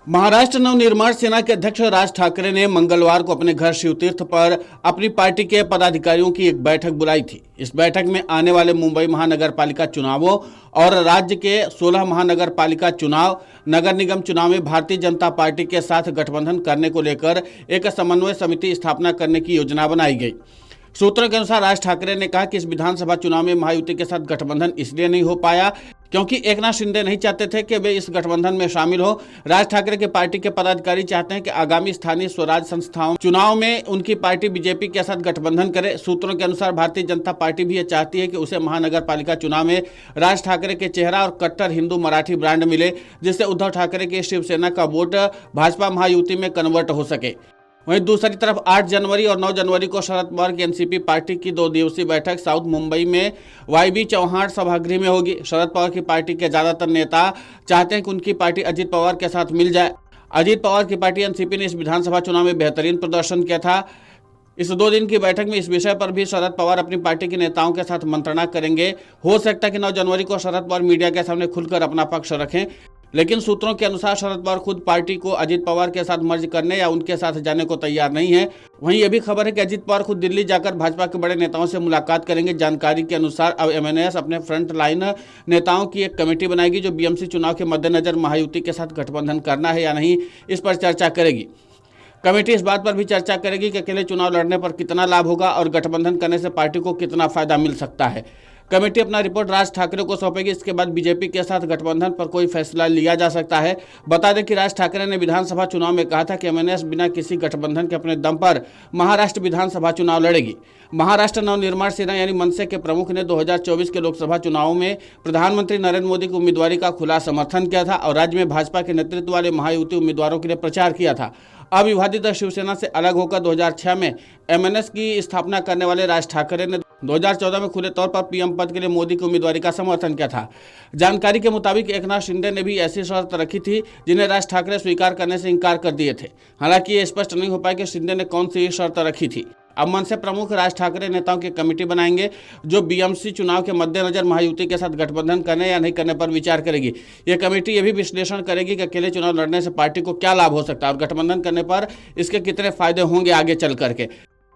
महाराष्ट्र नवनिर्माण सेना के अध्यक्ष राज ठाकरे ने मंगलवार को अपने घर शिवतीर्थ पर अपनी पार्टी के पदाधिकारियों की एक बैठक बुलाई थी। इस बैठक में आने वाले मुंबई महानगर पालिका चुनावों और राज्य के 16 महानगर पालिका चुनाव, नगर निगम चुनाव में भारतीय जनता पार्टी के साथ गठबंधन करने को लेकर एक समन्वय समिति स्थापना करने की योजना बनाई गई। सूत्रों के अनुसार राज ठाकरे ने कहा कि इस विधानसभा चुनाव में महायुति के साथ गठबंधन इसलिए नहीं हो पाया क्योंकि एकनाथ शिंदे नहीं चाहते थे कि वे इस गठबंधन में शामिल हो। राज ठाकरे के पार्टी के पदाधिकारी चाहते हैं कि आगामी स्थानीय स्वराज संस्थाओं चुनाव में उनकी पार्टी बीजेपी के साथ गठबंधन करे। सूत्रों के अनुसार भारतीय जनता पार्टी भी ये चाहती है कि उसे महानगर पालिका चुनाव में राज ठाकरे के चेहरा और कट्टर हिंदू मराठी ब्रांड मिले, जिससे उद्धव ठाकरे की शिवसेना का वोट भाजपा महायुति में कन्वर्ट हो सके। वहीं दूसरी तरफ 8 जनवरी और 9 जनवरी को शरद पवार की एनसीपी पार्टी की 2 दिवसीय बैठक साउथ मुंबई में वाईबी चौहान सभागृह में होगी। शरद पवार की पार्टी के ज्यादातर नेता चाहते हैं कि उनकी पार्टी अजित पवार के साथ मिल जाए। अजित पवार की पार्टी एनसीपी ने इस विधानसभा चुनाव में बेहतरीन प्रदर्शन किया था। इस 2 दिन की बैठक में इस विषय पर भी शरद पवार अपनी पार्टी के नेताओं के साथ मंत्रणा करेंगे। हो सकता है कि 9 जनवरी को शरद पवार मीडिया के सामने खुलकर अपना पक्ष रखें, लेकिन सूत्रों के अनुसार शरद पवार खुद पार्टी को अजित पवार के साथ मर्ज करने या उनके साथ जाने को तैयार नहीं है। वहीं यह भी खबर है कि अजित पवार खुद दिल्ली जाकर भाजपा के बड़े नेताओं से मुलाकात करेंगे। जानकारी के अनुसार अब एमएनएस अपने फ्रंट लाइन नेताओं की एक कमेटी बनाएगी जो बीएमसी चुनाव के मद्देनजर महायुति के साथ गठबंधन करना है या नहीं, इस पर चर्चा करेगी। कमेटी इस बात पर भी चर्चा करेगी कि अकेले चुनाव लड़ने पर कितना लाभ होगा और गठबंधन करने से पार्टी को कितना फायदा मिल सकता है। कमेटी अपना रिपोर्ट राज ठाकरे को सौंपेगी। इसके बाद बीजेपी के साथ गठबंधन पर कोई फैसला लिया जा सकता है। बता दें कि राज ठाकरे ने विधानसभा चुनाव में कहा था कि एमएनएस बिना किसी गठबंधन के अपने दम पर महाराष्ट्र विधानसभा चुनाव लड़ेगी। महाराष्ट्र नवनिर्माण सेना यानी मनसे के प्रमुख ने 2024 के लोकसभा चुनावों में प्रधानमंत्री नरेंद्र मोदी की उम्मीदवारी का खुला समर्थन किया था और राज्य में भाजपा के नेतृत्व वाले महायुति उम्मीदवारों के लिए प्रचार किया था। अविभाजित शिवसेना से अलग होकर 2006 में एमएनएस की स्थापना करने वाले राज ठाकरे ने 2014 में खुले तौर पर पीएम पद के लिए मोदी की उम्मीदवारी का समर्थन किया था। जानकारी के मुताबिक एकनाथ शिंदे ने भी ऐसी शर्त रखी थी जिन्हें राज ठाकरे स्वीकार करने से इनकार कर दिए थे। हालांकि ये स्पष्ट नहीं हो पाया कि शिंदे ने कौन सी शर्त रखी थी। अब मनसे प्रमुख राज ठाकरे नेताओं की कमेटी बनाएंगे जो बीएमसी चुनाव के मद्देनजर महायुति के साथ गठबंधन करने या नहीं करने पर विचार करेगी। यह कमेटी यह भी विश्लेषण करेगी कि अकेले चुनाव लड़ने से पार्टी को क्या लाभ हो सकता है और गठबंधन करने पर इसके कितने फायदे होंगे आगे चल करके।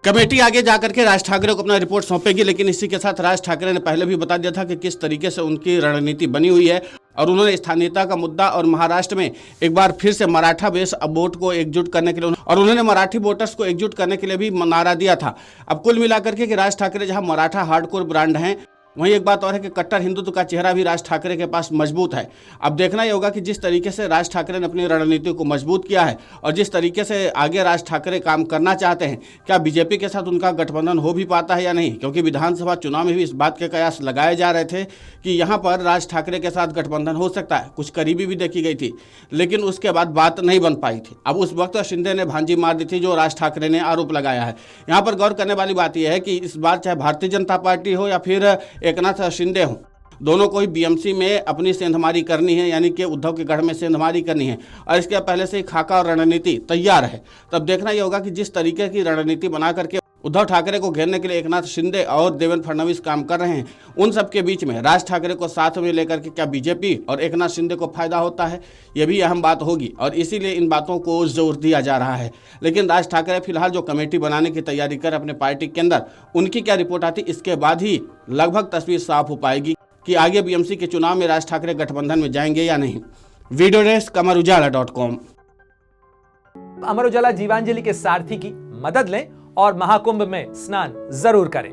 कमेटी आगे जाकर के राज ठाकरे को अपना रिपोर्ट सौंपेगी, लेकिन इसी के साथ राज ठाकरे ने पहले भी बता दिया था कि किस तरीके से उनकी रणनीति बनी हुई है और उन्होंने स्थानीयता का मुद्दा और महाराष्ट्र में एक बार फिर से मराठा बेस वोट को एकजुट करने के लिए और उन्होंने मराठी वोटर्स को एकजुट करने के लिए भी नारा दिया था। अब कुल मिलाकर के कि राज ठाकरे जहां मराठा हार्डकोर ब्रांड हैं, वहीं एक बात और है कि कट्टर हिंदुत्व का चेहरा भी राज ठाकरे के पास मजबूत है। अब देखना ही होगा कि जिस तरीके से राज ठाकरे ने अपनी रणनीति को मजबूत किया है और जिस तरीके से आगे राज ठाकरे काम करना चाहते हैं, क्या बीजेपी के साथ उनका गठबंधन हो भी पाता है या नहीं। क्योंकि विधानसभा चुनाव में भी इस बात के कयास लगाए जा रहे थे कि यहाँ पर राज ठाकरे के साथ गठबंधन हो सकता है। कुछ करीबी भी देखी गई थी, लेकिन उसके बाद बात नहीं बन पाई थी। अब उस वक्त शिंदे ने भांजी मार दी थी, जो राज ठाकरे ने आरोप लगाया है। यहाँ पर गौर करने वाली बात यह है कि इस बार चाहे भारतीय जनता पार्टी हो या फिर एकनाथ शिंदे हो, दोनों को ही बीएमसी में अपनी सेंधमारी करनी है, यानी कि उद्धव के गढ़ में सेंधमारी करनी है और इसके पहले से ही खाका और रणनीति तैयार है। तब देखना यह होगा कि जिस तरीके की रणनीति बना करके उद्धव ठाकरे को घेरने के लिए एकनाथ शिंदे और देवेंद्र फडणवीस काम कर रहे हैं, उन सब के बीच में राज ठाकरे को साथ में लेकर के क्या बीजेपी और एकनाथ शिंदे को फायदा होता है, यह भी अहम बात होगी और इसीलिए इन बातों को जोर दिया जा रहा है। लेकिन राज ठाकरे फिलहाल जो कमेटी बनाने की तैयारी कर अपने पार्टी के अंदर, उनकी क्या रिपोर्ट आती, इसके बाद ही लगभग तस्वीर साफ हो पाएगी कि आगे बीएमसी के चुनाव में राज ठाकरे गठबंधन में जाएंगे या नहीं। Video desk अमरउजाला.com। अमर उजाला जीवांजलि के सारथी की मदद लें और महाकुंभ में स्नान जरूर करें।